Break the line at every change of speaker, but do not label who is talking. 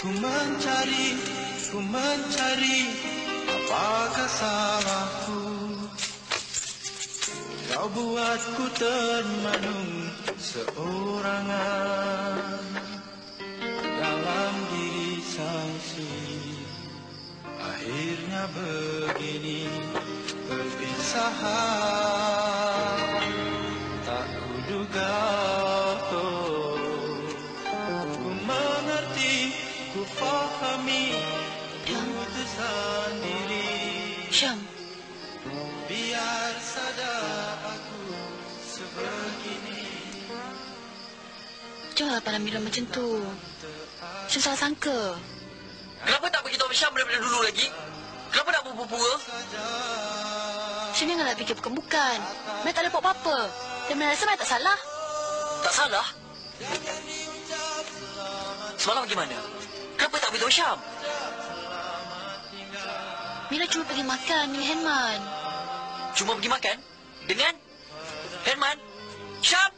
Ku mencari, apakah salahku? Kau buatku termenung seorangan dalam diri sang sunyi. Akhirnya begini perpisahan, tak kuduga. Ku mengerti, ku pahami keputusan diri.
Syam,
Biar saja aku sebegini.
janganlah pandang Mira macam tu. Syam salah sangka.
Kenapa tak beritahu Syam daripada dulu lagi? Kenapa nak berpura-pura?
Syam janganlah fikir bukan-bukan. Mira tak ada buat apa-apa. Dan Mira rasa Mira tak salah.
Tak salah? Semalam bagaimana? Kenapa tak beritahu Syam?
Mira cuma pergi makan dengan Herman.
Cuma pergi makan? Dengan? Herman? Syam?